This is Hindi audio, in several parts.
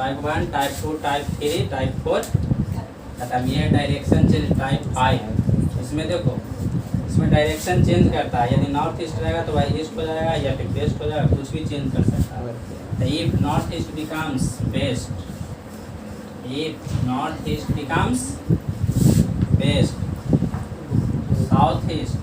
टाइप 1, टाइप 2, टाइप 3, टाइप 4 खत्म। ये डायरेक्शन चेंज टाइप 5। इसमें देखो, इसमें डायरेक्शन चेंज करता है। यदि नॉर्थ ईस्ट रहेगा तो भाई ईस्ट हो जाएगा या फिर वेस्ट हो जाएगा, कुछ भी चेंज कर सकता है। तो if north east becomes west, if north east becomes west, south east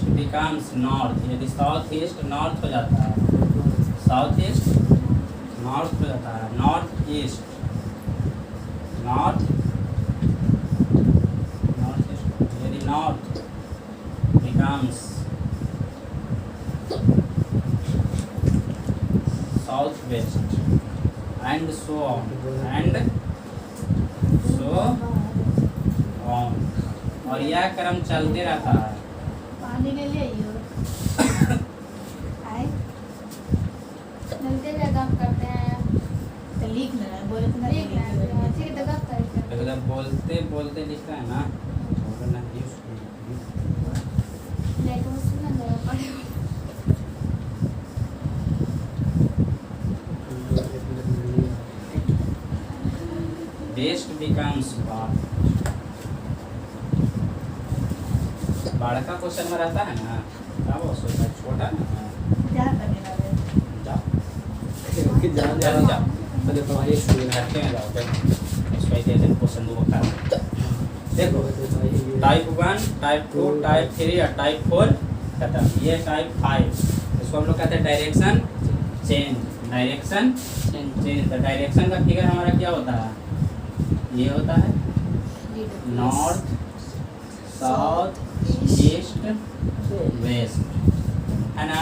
becomes north. यदि साउथ ईस्ट नॉर्थ हो जाता है, साउथ ईस्ट नॉर्थ हो जाता है, नॉर्थ ईस्ट यदि north becomes south west and so on और यह क्रम चलते रहता है। पानी ले ले आइयो। आए चलते हुए काम करते हैं। तो लिख ना बोले तो लिख रहे हैं, ठीक है तो गप करते हैं। मतलब बोलते बोलते लिखता है ना, लेकिन उसमें ना जरा पड़े। वेस्ट बिकम्स बाढ़ का क्वेश्चन में रहता है ना, क्या वो सोचता है छोटा ना। क्या करने वाले जाओ जान जाओ जाओ तो देखो हमारे स्कूल में हटके में जाओ, इसको ऐसे क्वेश्चन दो बता। देखो टाइप 1, टाइप 2, टाइप 3 और टाइप 4 खत्म। ये टाइप 5, इसको हम लोग कहते हैं डायरेक्शन चेंज। डायरेक्शन चेंज, तो डायरेक्शन का फिगर हमारा क्या होता है, ये होता है नॉर्थ, साउथ, ईस्ट, वेस्ट, है ना।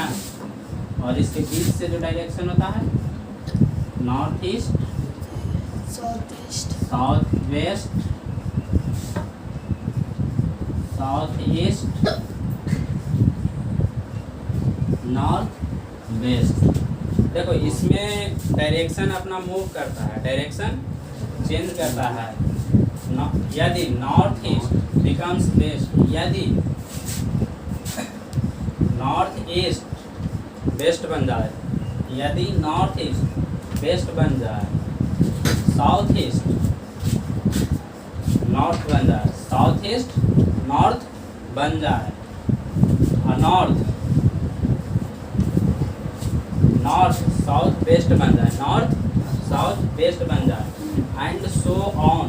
और इसके बीच से जो डायरेक्शन होता है north east, south west, south east, north west. देखो इसमें डायरेक्शन अपना मूव करता है, डायरेक्शन चेंज करता है। यदि नॉर्थ ईस्ट बिकम्स वेस्ट, यदि नॉर्थ ईस्ट वेस्ट बन जाए, यदि नॉर्थ ईस्ट वेस्ट बन जाए, साउथ ईस्ट नॉर्थ बन जाए, साउथ ईस्ट नॉर्थ बन जाए, और नॉर्थ साउथ वेस्ट बन जाए, नॉर्थ साउथ वेस्ट बन जाए, एंड सो ऑन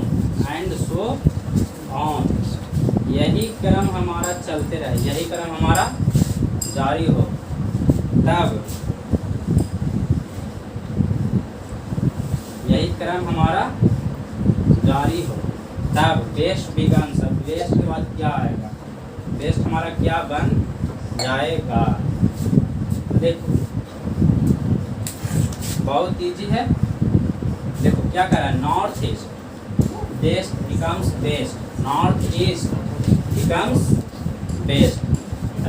यही क्रम हमारा चलते रहे, यही क्रम हमारा जारी हो, तब यही क्रम हमारा जारी हो तब वेस्ट बिकम्स। अब वेस्ट के बाद क्या आएगा, वेस्ट हमारा क्या बन जाएगा। देखो बहुत इजी है। देखो क्या कर रहा है, north east west becomes west, north east becomes west.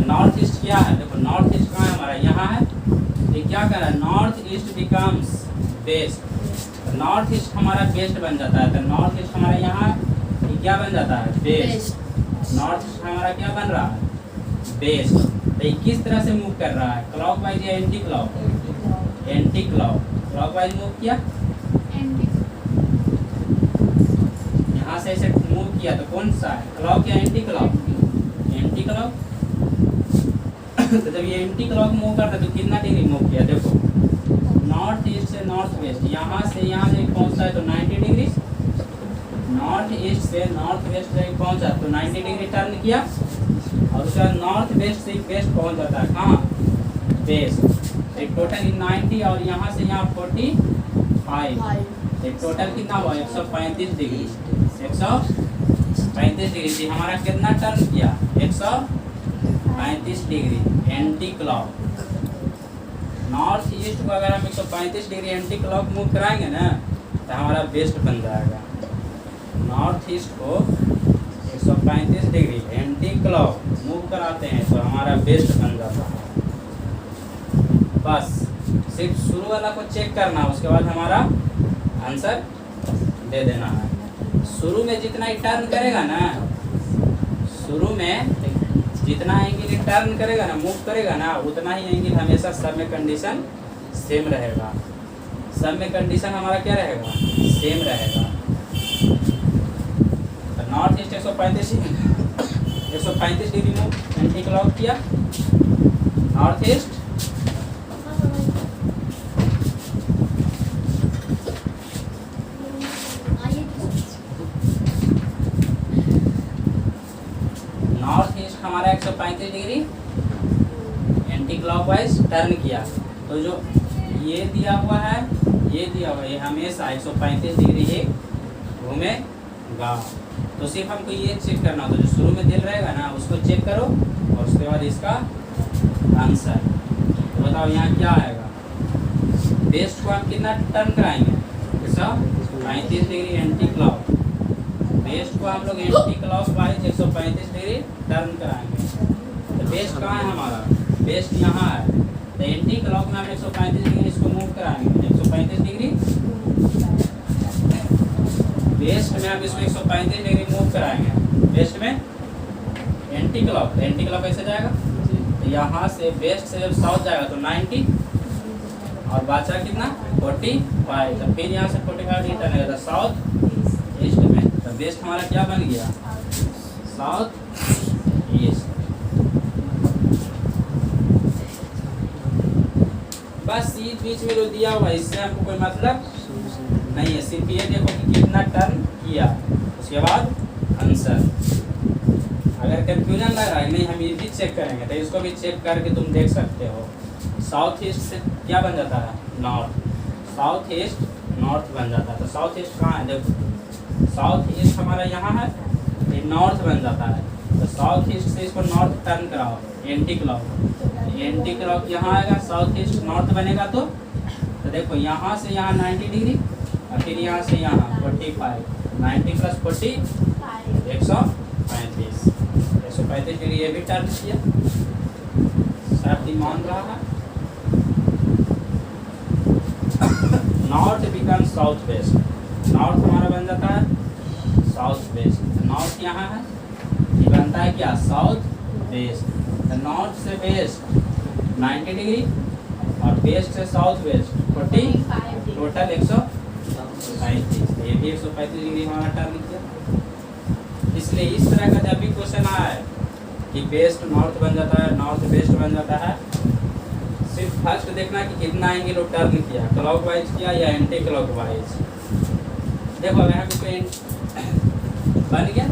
North east क्या है, देखो नॉर्थ ईस्ट कहाँ है हमारा, यहाँ है। ये क्या कर रहा है, north east becomes west, north east हमारा वेस्ट बन जाता है। तो नॉर्थ ईस्ट हमारा यहाँ ये क्या बन जाता है, वेस्ट। नॉर्थ ईस्ट हमारा क्या बन रहा है, वेस्ट। तो ये किस तरह से मूव कर रहा है, क्लॉकवाइज या anti clock, anti clock. Clockwise move किया, यहाँ से ऐसे मूव किया तो कौन सा है, क्लॉक या एंटी क्लॉक, एंटी क्लॉक। तो जब ये एंटी क्लॉक मूव करता है तो कितना डिग्री मूव किया, देखो नॉर्थ ईस्ट से नॉर्थ वेस्ट, यहाँ से यहाँ से पहुँचता है तो 90 डिग्री, नॉर्थ ईस्ट से नॉर्थ वेस्ट तक पहुँचा तो 90 डिग्री टर्न किया, और उसके बाद नॉर्थ वेस्ट से वेस्ट पहुँच जाता है कहाँ, वेस्ट। एक टोटल 90 और यहाँ से यहाँ 45, एक टोटल कितना हुआ 135 डिग्री, 135 डिग्री। हमारा कितना टर्न किया, 135 degree anti clock. North east को अगर हम 135 डिग्री एंटी क्लॉक मूव कराएंगे ना तो हमारा वेस्ट बन जाएगा। नॉर्थ ईस्ट को 135 डिग्री एंटी क्लॉक मूव कराते हैं तो हमारा वेस्ट बन जाता है। बस सिर्फ शुरू वाला को चेक करना, उसके बाद हमारा आंसर दे देना है। शुरू में जितना ही टर्न करेगा ना, शुरू में जितना एंगल टर्न करेगा ना, मूव करेगा ना, उतना ही एंगल हमेशा सब में कंडीशन सेम रहेगा। सब में कंडीशन हमारा क्या रहेगा, सेम रहेगा। तो north east 135 degree move anti clock किया, नॉर्थ ईस्ट नॉर्थ ईस्ट हमारा 135 डिग्री एंटी क्लॉकवाइज टर्न किया। तो जो ये दिया हुआ है, ये दिया हुआ है, ये हमेशा 135 डिग्री ही घूमेगा। तो सिर्फ हमको ये चेक करना होता है, जो शुरू में दिल रहेगा ना उसको चेक करो और उसके बाद इसका आंसर। तो बताओ यहाँ क्या आएगा, बेस्ट को हम कितना टर्न कराएंगे, 135 डिग्री एंटी क्लॉक। बेस्ट को हम लोग anti clock wise 135 degree turn कराएंगे। तो बेस्ट कहाँ है हमारा, बेस्ट यहाँ है। तो एंटी क्लॉक में हम 135 डिग्री इसको मूव कराएंगे, 135 डिग्री बेस्ट में हम इसको 135 डिग्री मूव कराएंगे। बेस्ट में एंटी क्लॉक कैसे जाएगा, तो यहाँ से बेस्ट से जब साउथ जाएगा तो 90 और बचा कितना 45। तो फिर यहाँ से 45 डिग्री टर्न करेगा साउथ ईस्ट में। तो बेस्ट हमारा क्या बन गया, साउथ ईस्ट। बस इस बीच में जो दिया हुआ है इससे हमको कोई मतलब नहीं है, सिर्फ ये देखो कि कितना टर्न किया, उसके बाद आंसर। अगर कंफ्यूजन लग रहा है नहीं, हम ये भी चेक करेंगे, तो इसको भी चेक करके तुम देख सकते हो। साउथ ईस्ट से क्या बन जाता है, नॉर्थ। साउथ ईस्ट नॉर्थ बन जाता है। तो साउथ ईस्ट कहाँ है, देखो साउथ ईस्ट हमारा यहाँ है, ये नॉर्थ बन जाता है। तो साउथ ईस्ट से इसको नॉर्थ टर्न कराओ, एंटी क्लॉक। एंटी क्लॉक यहाँ आएगा, साउथ ईस्ट नॉर्थ बनेगा। तो देखो यहाँ से यहाँ 90 डिग्री और फिर यहाँ से यहाँ 45, 90 + 40 135 डिग्री ये भी टर्न किया। सब मान रहा है। North become south west, north हमारा बन जाता है साउथ वेस्ट। नॉर्थ यहाँ है, ये बनता है क्या, साउथ वेस्ट। नॉर्थ से वेस्ट 90 डिग्री और वेस्ट से साउथ वेस्ट 40, टोटल 135। ये भी 135 डिग्री हमारा टर्न किया। इसलिए इस तरह का जब भी क्वेश्चन आया है कि वेस्ट नॉर्थ बन जाता है, नॉर्थ वेस्ट बन जाता है, सिर्फ फर्स्ट देखना कि कितना एंगल टर्न किया, क्लॉकवाइज किया या एंटी क्लॉकवाइज। देखो अब यहाँ पे बन गया।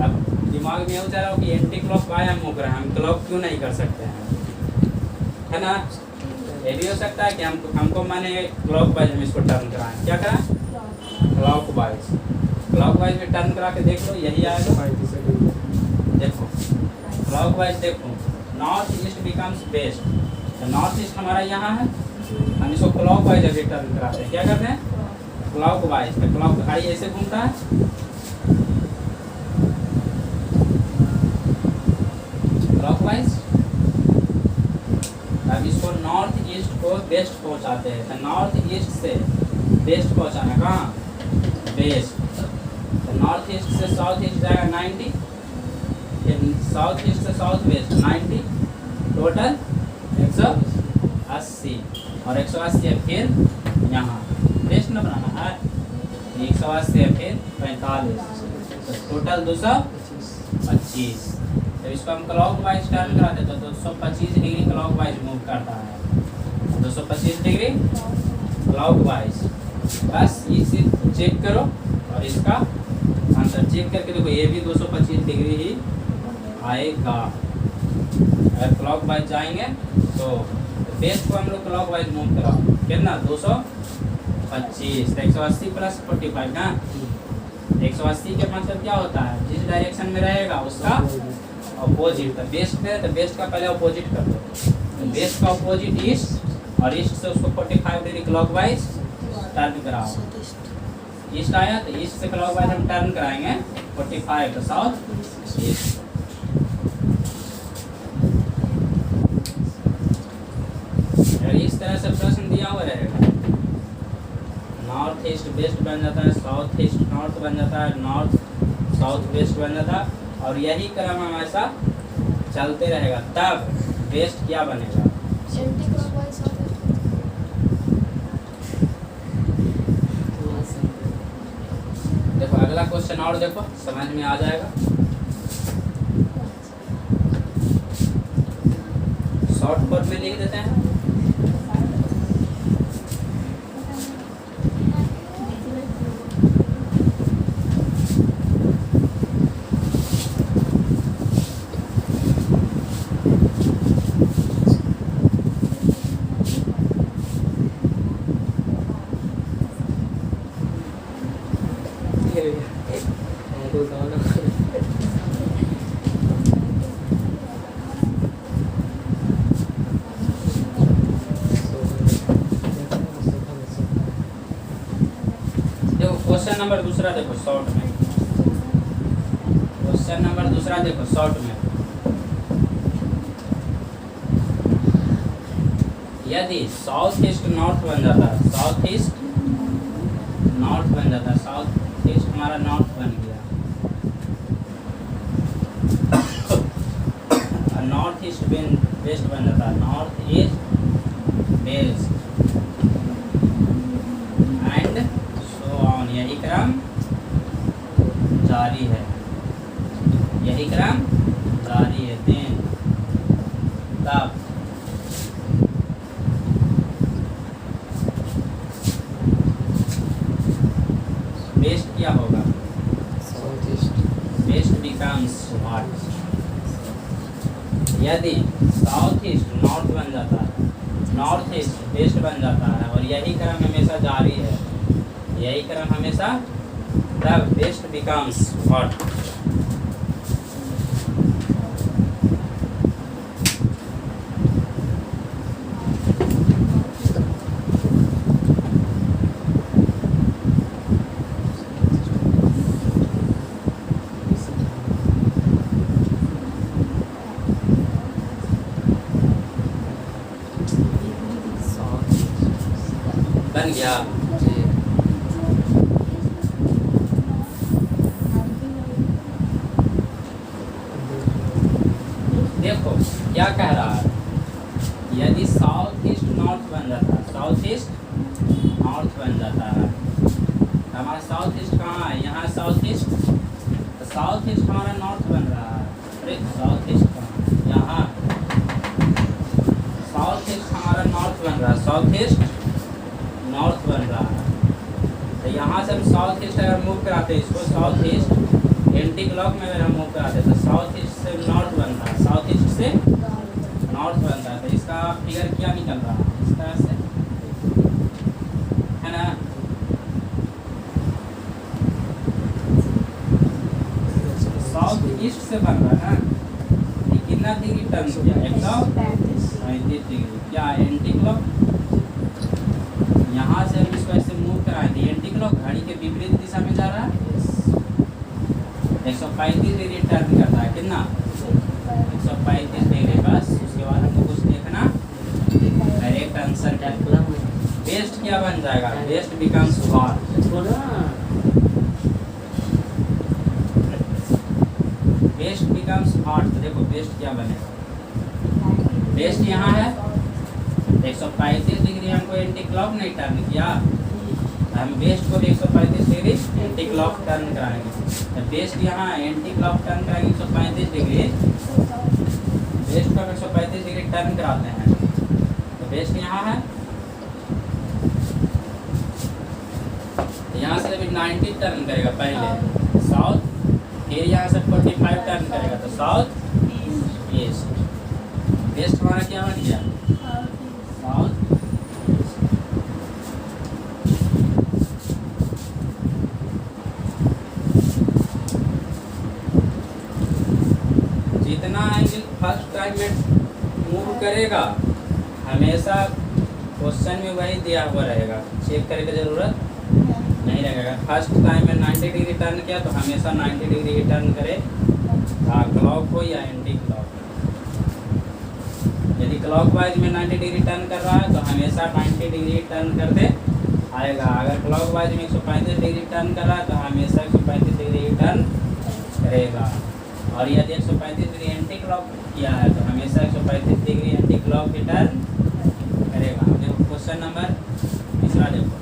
अब दिमाग में ये चल रहा हो कि एंटी क्लॉक वाई हम मूव रहे हैं, हम क्लॉक क्यों नहीं कर सकते हैं, है ना। ये भी हो सकता है कि हमको माने क्लॉकवाइज में इसको टर्न कराएं। क्या कराएं, क्लॉकवाइज। क्लॉकवाइज में टर्न करा के देख लो, यही आएगा। देखो क्लॉकवाइज, देखो नॉर्थ ईस्ट बिकम्स वेस्ट। तो नॉर्थ ईस्ट हमारा यहाँ है, हम इसको क्लॉकवाइज अभी टर्न कराते हैं। क्या करते हैं, क्लॉकवाइज। तो क्लॉक आई ऐसे घूमता है, क्लॉकवाइज। अब इसको नॉर्थ ईस्ट को वेस्ट पहुंचाते हैं। तो नॉर्थ ईस्ट से वेस्ट पहुंचाना, कहाँ, वेस्ट। तो नॉर्थ ईस्ट से साउथ ईस्ट जाएगा 90, फिर साउथ ईस्ट से साउथ वेस्ट 90, टोटल 180 और 180 है फिर यहाँ वेस्ट न बनाना है, 180 है फिर 45, तो टोटल 225। तो इसको हम क्लॉकवाइज टर्न कराते तो 225 डिग्री क्लॉकवाइज मूव करता है, 225 डिग्री क्लॉकवाइज। बस ये सिर्फ चेक करो और इसका आंसर चेक करके देखो, ये भी 225 डिग्री ही आएगा। अगर क्लॉकवाइज जाएंगे तो बेस्ट को हम लोग क्लॉकवाइज मूव कराओ, कितना 225, 180 + 45 ना। 180 के मतलब क्या होता है, जिस डायरेक्शन में रहेगा उसका अपोजिट। तो बेस्ट में तो बेस्ट का पहले अपोजिट कर दो, तो बेस्ट का अपोजिट ईस्ट और ईस्ट से उसको 45 डिग्री क्लॉकवाइज टर्न कराओ। ईस्ट आया तो ईस्ट से क्लॉकवाइज हम टर्न कराएंगे 45, तो साउथ ईस्ट। इस तरह से प्रश्न दिया हुआ रहेगा, नॉर्थ ईस्ट वेस्ट बन जाता है, साउथ ईस्ट नॉर्थ बन जाता है, नॉर्थ साउथ वेस्ट बन जाता है। और यही क्रम हमेशा चलते रहेगा तब बेस्ट क्या बनेगा? एंटी क्लॉकवाइज होता है। देखो अगला क्वेश्चन और देखो, समझ में आ जाएगा। शॉर्ट कोड में लिख देते हैं। क्वेश्चन नंबर दूसरा देखो शॉर्ट में। क्वेश्चन नंबर दूसरा देखो शॉर्ट में। यदि साउथ ईस्ट नॉर्थ बन जाता है, साउथ ईस्ट नॉर्थ बन जाता है, साउथ ईस्ट हमारा नॉर्थ बन गया और नॉर्थ ईस्ट वेस्ट बन जाता है, north east waste and so on. यही क्रम जारी है, यही क्रम जारी है। देन तब बेस्ट क्या होगा? South east best becomes what? यदि साउथ ईस्ट नॉर्थ बन जाता है, नॉर्थ ईस्ट वेस्ट बन जाता है और यही क्रम हमेशा जारी है, यही क्रम हमेशा, तब बेस्ट बिकम्स व्हाट? बन गया। देखो क्या कह रहा है, यदि साउथ ईस्ट नॉर्थ बन जाता है, साउथ ईस्ट नॉर्थ बन जाता है, हमारा साउथ ईस्ट कहाँ है? यहाँ साउथ ईस्ट, तो साउथ ईस्ट हमारा नॉर्थ बन रहा है। अरे साउथ ईस्ट कहाँ? यहाँ साउथ ईस्ट हमारा नॉर्थ बन रहा है, साउथ ईस्ट नॉर्थ बन रहा है। तो यहाँ से हम साउथ ईस्ट अगर मूव कराते हैं इसको, साउथ ईस्ट एंटी क्लॉक में अगर हम मूव कराते हैं तो साउथ ईस्ट से नॉर्थ बन रहा है, साउथ ईस्ट से नॉर्थ बन रहा है। तो इसका फिगर क्या निकल रहा है? इस तरह से है ना। साउथ ईस्ट से बन रहा है ना। ये कितना डिग्री टर्न किया? 135 डिग्री। क्या एंटी क्लॉक? यहाँ से हम इसको ऐसे मूव कराए थे, एंटी क्लॉक घड़ी के विपरीत दिशा में जा रहा है, 135 डिग्री टर्न करता है। कितना? 135 डिग्री। बस उसके बाद हमको कुछ देखना, डायरेक्ट आंसर क्या? बेस्ट क्या बन जाएगा? Best becomes what? Best becomes what? तो देखो बेस्ट क्या बनेगा? बेस्ट यहाँ है, 135 डिग्री हमको एंटी क्लॉक नहीं टर्न किया, हम बेस्ट को भी 135 डिग्री एंटी क्लॉक टर्न कराएंगे। तो बेस्ट यहाँ एंटी क्लॉक टर्न कराएंगे 135 डिग्री, बेस्ट को 135 डिग्री टर्न कराते हैं। तो बेस्ट यहाँ है, तो यहाँ से अभी 90 टर्न करेगा पहले साउथ, फिर यहाँ से 45 टर्न करेगा, तो साउथ ईस्ट। बेस्ट हमारा क्या बन गया? साउथ। जितना एंगल फर्स्ट टाइम में मूव करेगा हमेशा क्वेश्चन में वही दिया हुआ रहेगा, चेक करने की जरूरत नहीं रहेगा। फर्स्ट टाइम में 90 डिग्री टर्न किया तो हमेशा 90 डिग्री ही टर्न करे, क्लॉक हो या एंटी क्लॉक। यदि क्लॉकवाइज में 90 डिग्री टर्न कर रहा है तो हमेशा 90 डिग्री टर्न करते आएगा। अगर क्लॉकवाइज में 135 डिग्री टर्न कर रहा है तो हमेशा 135 डिग्री टर्न करेगा। और यदि 135 डिग्री एंटी क्लॉक किया है तो हमेशा 135 डिग्री एंटी क्लॉक की टर्न करेगा। देखो क्वेश्चन नंबर तीसरा देखो,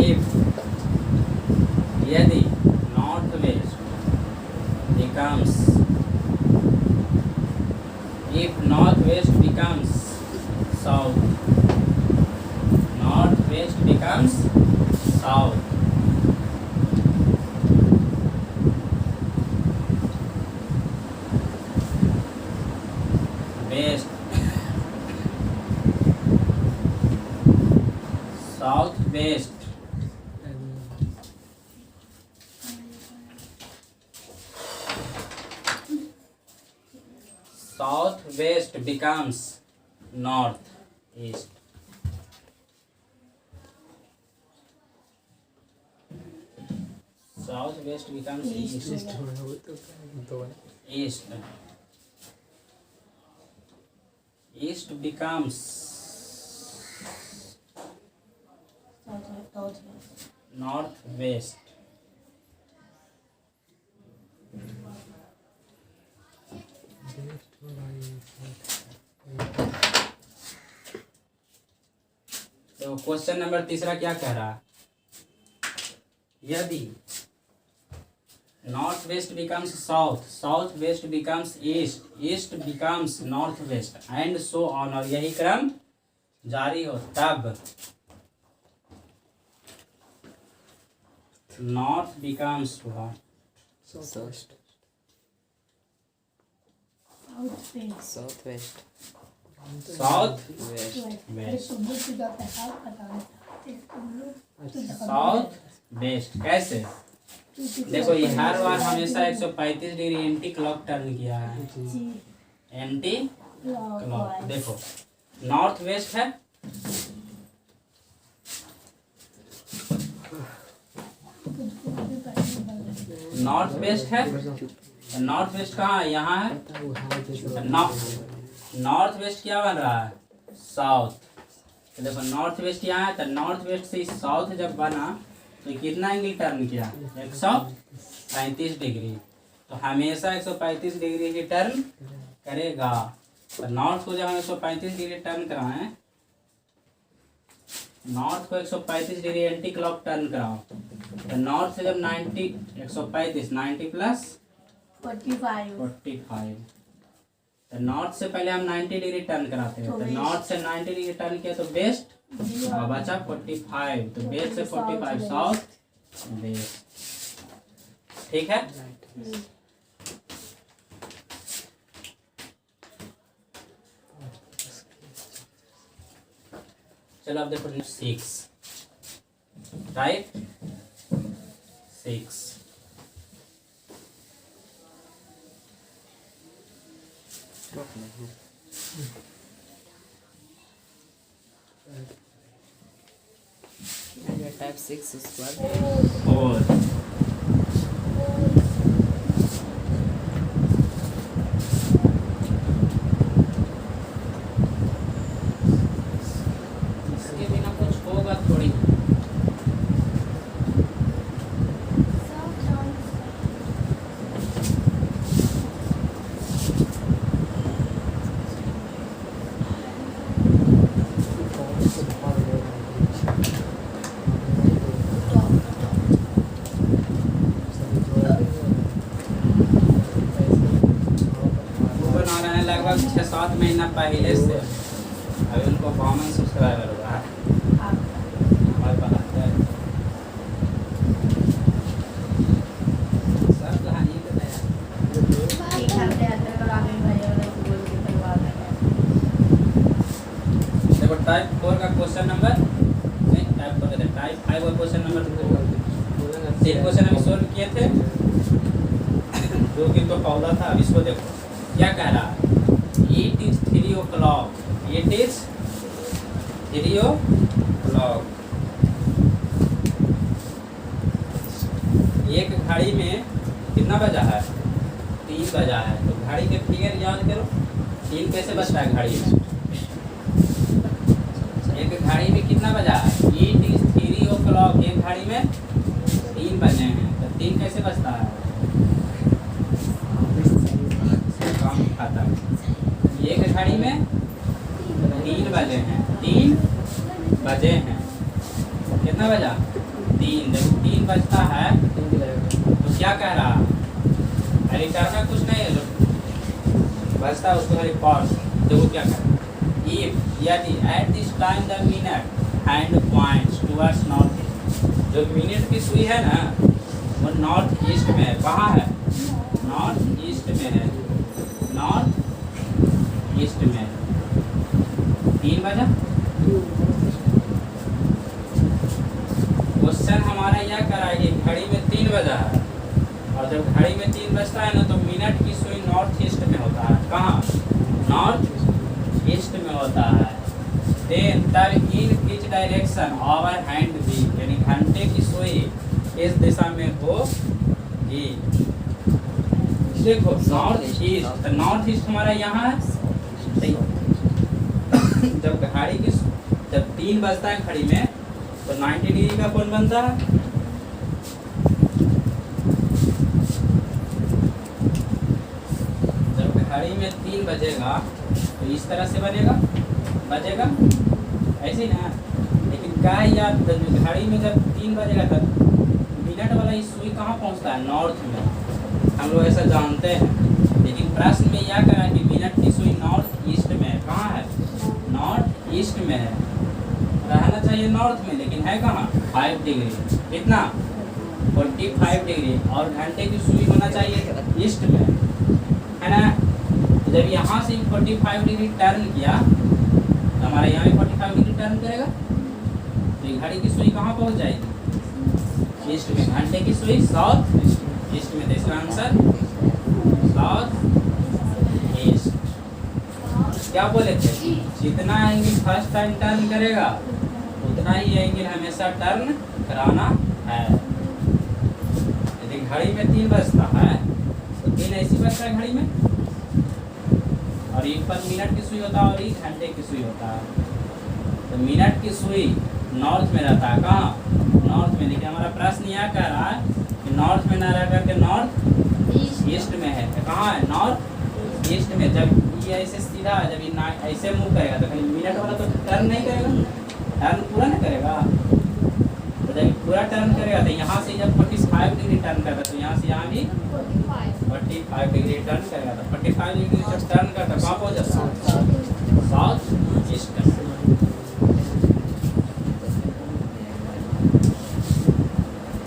if यदि north waste becomes if northwest becomes south, northwest becomes south, west southwest southwest becomes northeast, southwest becomes east, east, east becomes northwest, तो क्वेश्चन नंबर तीसरा क्या कह रहा है, यदि north west becomes south, south west becomes east, east becomes north west and so on, और यही क्रम जारी हो, तब north becomes what, South. South west Southwest. South West. West, south west. कैसे? देखो ये हर बार हमेशा 135 डिग्री एंटी क्लॉक टर्न किया है, एंटी क्लॉक। देखो नॉर्थ वेस्ट है, नॉर्थ वेस्ट है, नॉर्थ वेस्ट कहाँ है, यहाँ है। नॉर्थ वेस्ट क्या बन रहा है, साउथ। तो देखो नॉर्थ वेस्ट यहाँ है, तो नॉर्थ वेस्ट से साउथ जब बना तो कितना एंगल टर्न किया, 135 डिग्री। तो हमेशा 135 डिग्री ही टर्न करेगा। तो नॉर्थ को जब हम 135 डिग्री टर्न कराएं, नॉर्थ को 135 डिग्री एंटी क्लॉक टर्न कराओ, तो नॉर्थ से जब 90 135 90 प्लस 45, तो नॉर्थ से पहले हम 90 डिग्री टर्न कराते हैं, तो नॉर्थ से 90 डिग्री टर्न किया तो वेस्ट और बचा 45, तो वेस्ट से 45 साउथ वेस्ट। ठीक है। चलो अब देखो 6, right 6। And your type 6 is what? 4, इसके बिना कुछ होगा थोड़ी। वो बना रहे हैं लगभग 6-7 महीना पहले से, अभी उनको कॉमन सब्सक्राइबर हुआ है। और बात है सब कहानी तो है। टाइप 4 का क्वेश्चन नंबर नहीं, टाइप 4 का टाइप 5 का क्वेश्चन नंबर 3 क्वेश्चन अभी सोल्व किए थे जो कि तो पौधा था। अब इसको देखो क्या कह रहा है, it is 3 o'clock, it is 3 o'clock। एक घड़ी में कितना बजा है, 3 बजा है। तो घड़ी के फिगर याद करो, 3 कैसे बजता है घड़ी में, एक घड़ी में कितना बजा है, इट इज 3 o'clock, एक घड़ी में 3 बजे हैं। तो 3 कैसे बजता है, काम खाता है। एक घड़ी में 3 बजे हैं, 3 बजे हैं, कितना बजा, 3। जब 3 बजता है तो क्या कह रहा है, अरे करना कुछ नहीं है, जो बजता है उसको खाली पॉज। देखो क्या कह रहा है, इफ यदि at this time the minute hand points towards north east, जो मिनट की सुई है ना वो नॉर्थ ईस्ट में है। कहाँ है, नॉर्थ ईस्ट में है, नॉर्थ ईस्ट में। 3 बजा। क्वेश्चन हमारा यह करा है कि घड़ी में 3 बजा है, और जब घड़ी में 3 बजता है ना तो मिनट की सुई नॉर्थ ईस्ट में होता है। कहाँ, नॉर्थ ईस्ट में होता है। देन तब इन विच डायरेक्शन आवर हैंड भी, यानी घंटे की सुई इस दिशा में होगी। देखो नॉर्थ ईस्ट, नॉर्थ ईस्ट हमारा यहाँ है, सही। जब घड़ी की जब 3 बजता है घड़ी में तो 90 डिग्री का कोण बनता है। जब घड़ी में 3 बजेगा तो इस तरह से बजेगा, ऐसे ही ना। लेकिन क्या है यार, घड़ी में जब 3 बजेगा तब मिनट वाला इस सुई कहाँ पहुँचता है, नॉर्थ में। हम लोग ऐसा जानते हैं, लेकिन प्रश्न में यह करा कि मिनट की सुई नॉर्थ ईस्ट में है। कहाँ है, नॉर्थ ईस्ट में है। रहना चाहिए नॉर्थ में, लेकिन है कहाँ, 5 डिग्री, कितना, 45 डिग्री। और घंटे की सुई होना चाहिए ईस्ट में, है ना। जब यहाँ से 45 डिग्री टर्न किया तो हमारा यहाँ भी 45 डिग्री टर्न करेगा, तो ये घड़ी की सुई कहाँ पहुँच जाएगी, ईस्ट में। घंटे की सुई साउथ ईस्ट में। तो इसका आंसर साउथ ईस्ट। क्या बोले थे, जितना एंगल फर्स्ट टाइम टर्न करेगा उतना ही एंगल हमेशा टर्न कराना है। यदि घड़ी में 3 बजता है तो 3 ऐसी बजता है घड़ी में, और एक पर मिनट की सुई होता है और एक घंटे की सुई होता है। तो मिनट की सुई नॉर्थ में रहता है। कहाँ, नॉर्थ में। लेकिन हमारा प्रश्न यह कह रहा है कि नॉर्थ में ना रह करके नॉर्थ ईस्ट में है। तो कहाँ है, नॉर्थ ईस्ट में। जब ये ऐसे सीधा, जब ये ऐसे मूव करेगा तो कहीं मिनट वाला तो टर्न नहीं करेगा, टर्न पूरा नहीं करेगा। तो जब पूरा टर्न करेगा तो यहाँ से जब 45 डिग्री टर्न करेगा तो यहाँ से यहाँ भी 45 डिग्री टर्न करेगा। तो 45 डिग्री जब टर्न करता कहाँ पहुँच जाता है, साउथ ईस्ट में।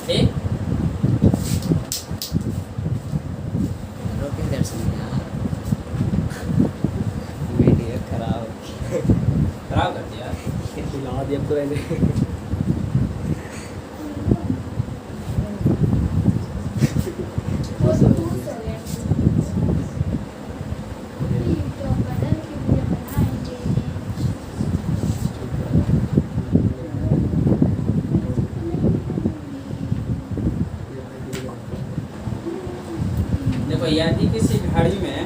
ठीक, वीडियो खराब खराब कर दिया। तो देखो यदि किसी घड़ी में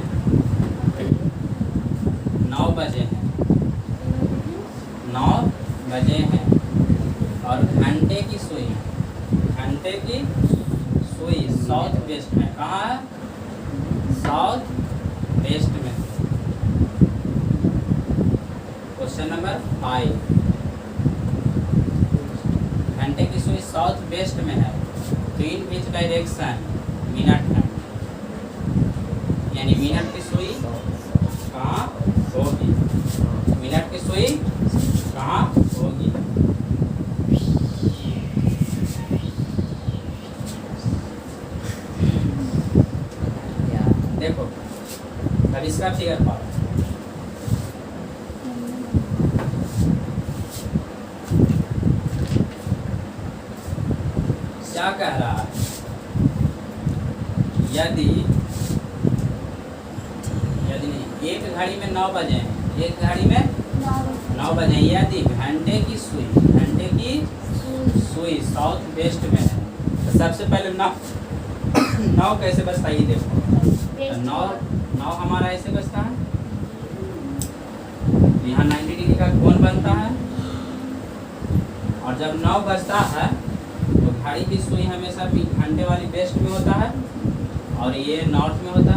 9 बजे हैं, 9 बजे हैं, और घंटे की सुई साउथ वेस्ट में। कहाँ है, साउथ वेस्ट में। क्वेश्चन नंबर 5, घंटे की सुई साउथ वेस्ट में है तो इन विच डायरेक्शन मिनट है, यानी मिनट की सुई कहाँ होगी, मिनट की सुई कहाँ होगी। देखो अब इसका फिगर पाओ। क्या कह रहा है, यदि नहीं, एक घड़ी में 9 बजे हैं, एक घड़ी में 9 बजे हैं, यदि घंटे की सुई साउथ वेस्ट में है, तो सबसे पहले 9 कैसे बजता है ये देखो। तो 9 हमारा ऐसे बजता है, यहाँ 90 डिग्री का कोण बनता है, और जब 9 बजता है तो घड़ी की सुई हमेशा भी घंटे वाली वेस्ट में होता है और ये नॉर्थ में होता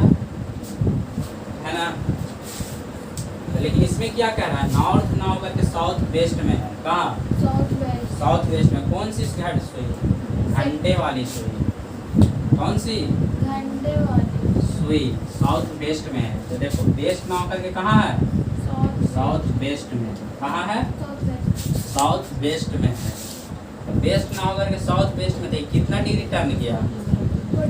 है ना। तो लेकिन इसमें क्या कह रहा है, नॉर्थ ना होकर के साउथ वेस्ट में है। कहाँ? साउथ वेस्ट में। कौन सी घड़ी सुई? घंटे वाली सुई। कौन सी? घंटे वाली सुई साउथ वेस्ट में है। तो देखो वेस्ट ना होकर के कहाँ है? साउथ वेस्ट में। कहाँ है? साउथ वेस्ट में है। तो वेस्ट ना होकर के साउथ वेस्ट में, देखिए कितना डिग्री टर्न किया?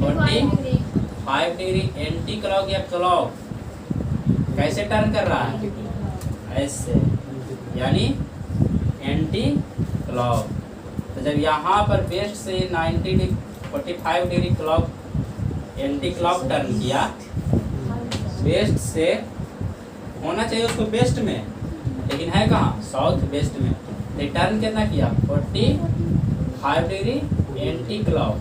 45 डिग्री एंटी क्लॉक या क्लॉक। कैसे टर्न कर रहा है? ऐसे, यानी एंटी क्लॉक। तो जब यहाँ पर वेस्ट से 45 degree clock anti clock turn किया, वेस्ट से होना चाहिए उसको वेस्ट में, लेकिन है कहाँ? साउथ वेस्ट में। तो टर्न कितना किया? 45 डिग्री एंटी क्लॉक।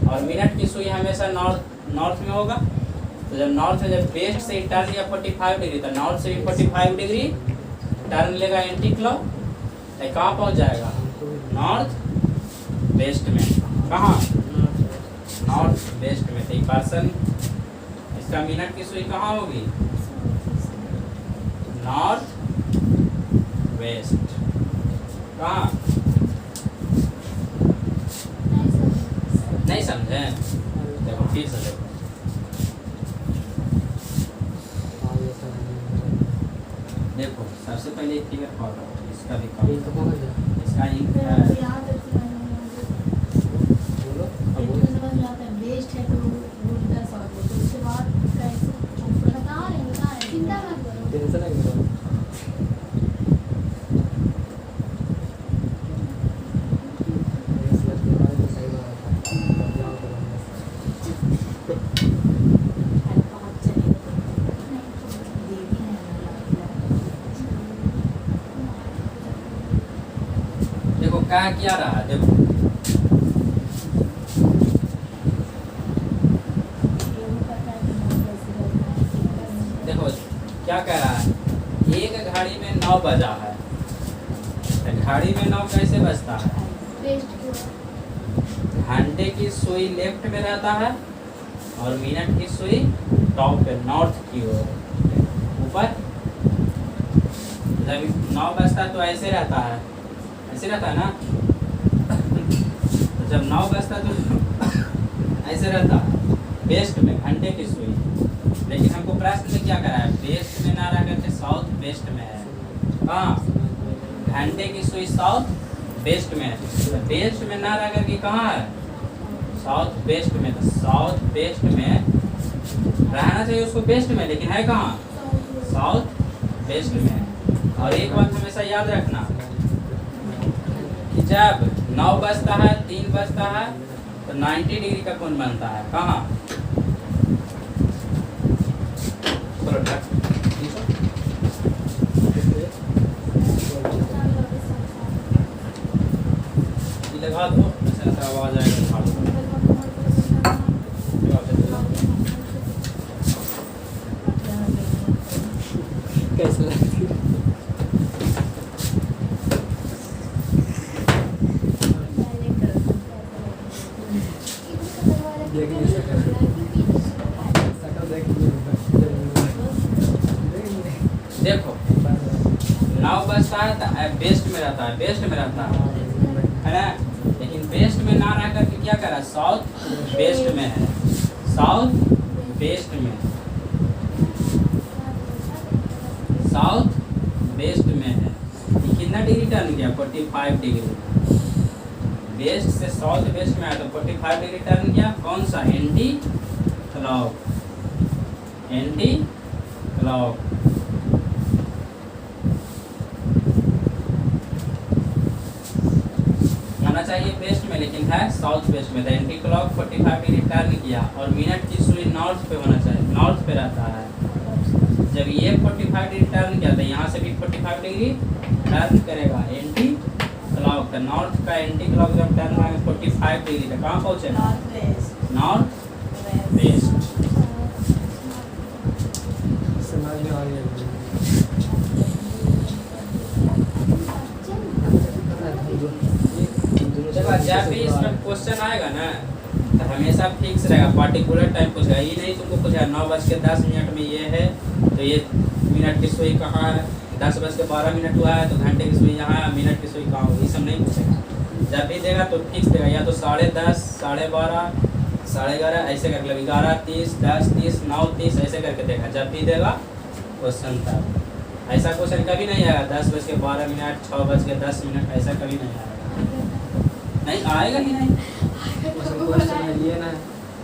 और मिनट की सुई हमेशा नॉर्थ में होगा। तो जब नॉर्थ में, जब वेस्ट से टर्न लिया 45 डिग्री, तो नॉर्थ से भी 45 डिग्री टर्न लेगा एंटी क्लॉक। तो कहाँ पहुँच जाएगा? नॉर्थ वेस्ट में। कहाँ? नॉर्थ वेस्ट में। तो पर्सन, इसका मिनट की सुई कहाँ होगी? North west. कहाँ? नहीं समझे? देखो फिर से देखो। देखो सबसे पहले एक फिगर फॉलो, इसका भी काम, इसका वेस्ट है तो उल्टा सॉल्व हो, तो उसके बाद कैसे बता रहे हैं, चिंता मत करो। देखो क्या क्या रहा है, देखो देखो क्या कह रहा है, एक घड़ी में 9 बजा है। तो घड़ी में 9 कैसे बजता है? वेस्ट की ओर। घंटे की सुई लेफ्ट में रहता है और मिनट की सुई टॉप पे नॉर्थ की ओर ऊपर। जब 9 बजता है तो ऐसे रहता है, ऐसे रहता है ना। तो जब 9 बजता तो ऐसे रहता है वेस्ट में, घंटे की सुई। लेकिन हमको प्रश्न में क्या करा है? वेस्ट में ना रह करके साउथ वेस्ट में है। कहाँ? घंटे की सुई साउथ वेस्ट में है। तो वेस्ट में ना रह करके कहाँ है? साउथ वेस्ट में। तो साउथ वेस्ट में रहना चाहिए उसको वेस्ट में, लेकिन है कहाँ? साउथ वेस्ट में। और एक बात हमेशा याद रखना कि जब 9 बजता है, 3 बजता है, तो 90 डिग्री का कोण बनता है। कहाँ? लगा दो, ऐसा आवाज आएगा। कैसे लगती है? देखो 9 बजता है तो वेस्ट में रहता है, वेस्ट में रहता है ना। लेकिन वेस्ट में ना रह करके क्या करा? साउथ वेस्ट में है, साउथ वेस्ट में, साउथ वेस्ट में है। ये कितना डिग्री टर्न किया? 45 डिग्री। वेस्ट से साउथ वेस्ट में आया तो 45 डिग्री टर्न किया। कौन सा? Anti clock, anti clock. होना चाहिए वेस्ट में, में लेकिन है साउथ वेस्ट में। The anti clock 45 degree turn किया और मिनट की सुई नॉर्थ पे होना चाहिए, नॉर्थ पे रहता है। जब ये 45 डिग्री टर्न किया तो यहाँ से भी 45 डिग्री टर्न करेगा। एंटी क्लॉक का नॉर्थ का एंटी क्लॉक जब टर्न करेगा 45 डिग्री तो कहाँ पहुँचेगा? North west. समझ में आ रही है। देखो जब भी इसमें क्वेश्चन आएगा ना तो हमेशा फिक्स रहेगा, पार्टिकुलर टाइम पूछेगा। ये नहीं तुमको पूछेगा 9:10 में ये है तो ये मिनट की सुई कहाँ है, 10:12 हुआ है तो घंटे की सुई यहाँ है, मिनट की सुई कहाँ हो, ये सब नहीं पूछेगा। जब भी देगा तो फिक्स देगा, या तो 10:30, 12:30, 11:30 ऐसे करके, 11:30, 10:30, 9:30 ऐसे करके देगा। जब भी देगा क्वेश्चन तब ऐसा क्वेश्चन कभी नहीं आएगा 10:12, 6:10 ऐसा कभी नहीं आएगा। नहीं आएगा ही नहीं। क्वेश्चन है ये ना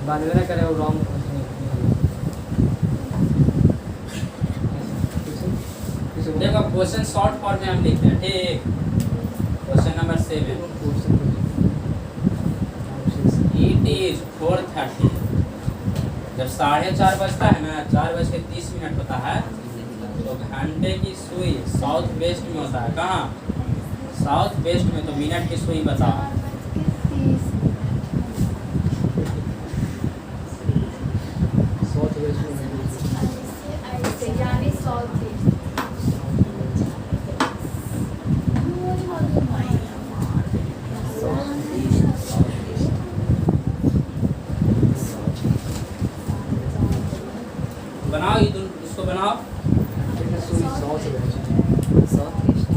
बाद में ना करे वो रॉन्ग क्वेश्चन। देखो क्वेश्चन शॉर्ट फॉर्म में हम लिखते हैं, ठीक। Question number 7, it is 4:30। जब 4:30 बजता है ना, 4:30 होता है तो घंटे की सुई साउथ वेस्ट में होता है। कहाँ? साउथ वेस्ट में। तो मिनट की सुई बताओ। साउथ वेस्ट में बनाओ, इसको बनाओ। South west south east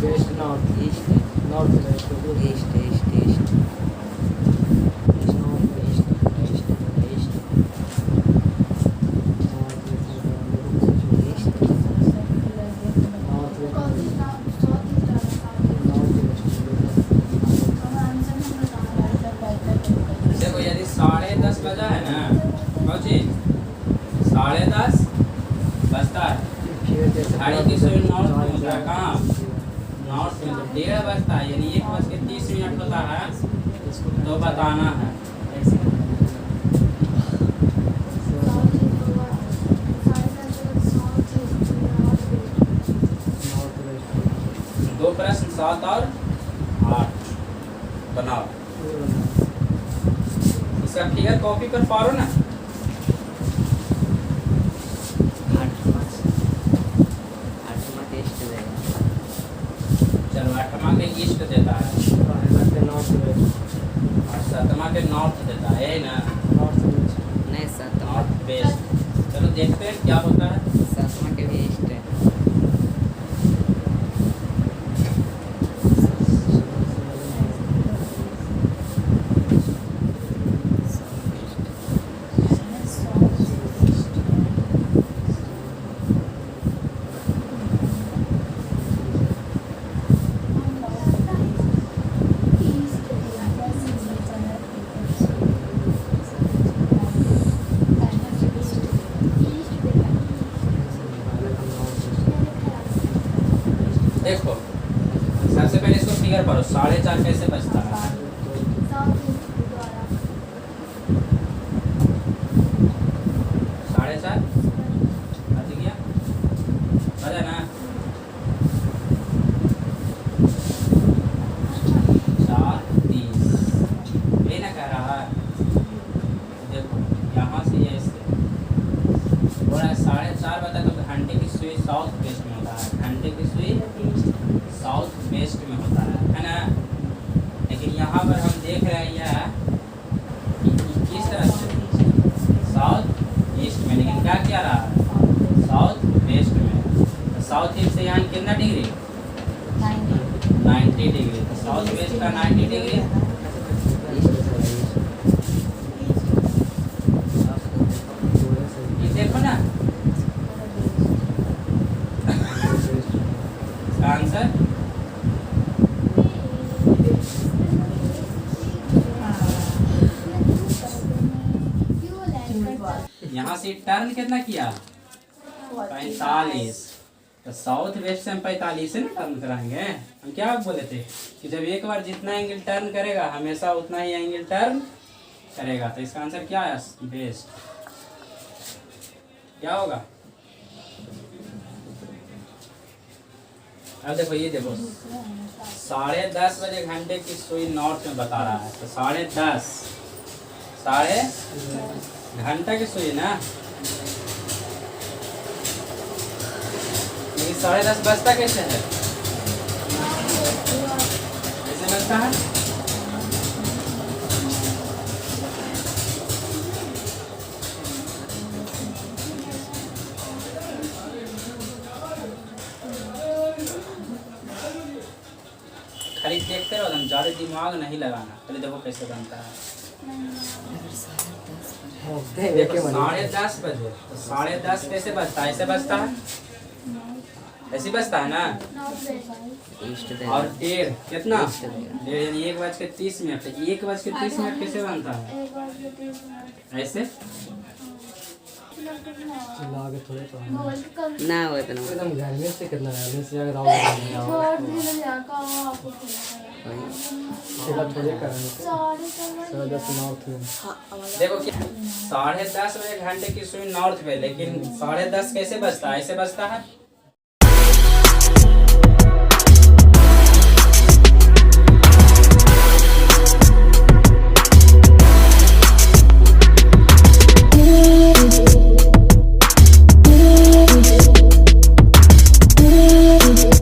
west north east north west east east east north west east east east north west देखो यदि 10:30 बजा है ना, पहुँची 10:30 बजता है, घड़ी की सुई नॉर्थ में होता है। कहाँ? नॉर्थ में। तो 1:30 बजता है यानी 1:30 होता है तो बताना है। दो प्रश्न 7 और 8 बनाओ। इसका फिगर कॉपी पर पारो ना। आठवां टेस्ट देगा। चलो 8वां के ईस्ट देता है नॉर्थ वेस्ट और 7वां के नॉर्थ देता है, यही ना? नॉर्थ वेस्ट नहीं सातवां नॉर्थ वेस्ट। चलो देखते हैं क्या होता है। सातवां के भी ईस्ट है। देखो सबसे पहले इसको फिगर पढ़ो, 4:30 कैसे बजता है? 4:30 बज गया, बजा ना? 4:30 ये ना कह रहा है। देखो यहाँ से ये ऐसे बोला 4:30 बता तो घंटे की सुई साउथ वेस्ट में होता है। घंटे की सुई साउथ वेस्ट में होता है ना? लेकिन यहाँ पर हम देख रहे हैं यह किस तरह से साउथ ईस्ट में, लेकिन क्या क्या रहा है? साउथ वेस्ट में। तो साउथ ईस्ट से यहाँ कितना डिग्री? 90 डिग्री। तो साउथ वेस्ट का 90 डिग्री। ये देखो ना यहाँ से टर्न कितना किया 45। तो साउथ वेस्ट से हम 45 से ना टर्न कराएंगे। हम क्या बोले थे कि जब एक बार जितना एंगल टर्न करेगा हमेशा उतना ही एंगल टर्न करेगा। तो इसका आंसर क्या है वेस्ट। क्या होगा अब देखो ये देखो 10:30 बजे घंटे की सुई नॉर्थ में बता रहा है। तो 10:30 घंटा की सुई ना, ये 10:30 बजता कैसे है, कैसे बजता है? खाली देखते रहो, हम ज्यादा दिमाग नहीं लगाना। पहले देखो कैसे बनता है। देखो 10:30 बजे, तो 10:30 कैसे बजता है? ऐसे बजता है, ऐसे बजता है ना। ईस्ट दे और 1:30 कितना 1:30 यानी 1:30। 1:30 कैसे बनता है? ऐसे लागे थोड़े तो ना हो इतना एकदम गर्मी से कितना गर्मी से अगर आओ थोड़े करेंगे 10:30 नॉर्थ में। देखो क्या 10:30 बजे घंटे की सुई नॉर्थ में, लेकिन 10:30 कैसे बजता है? ऐसे बजता है।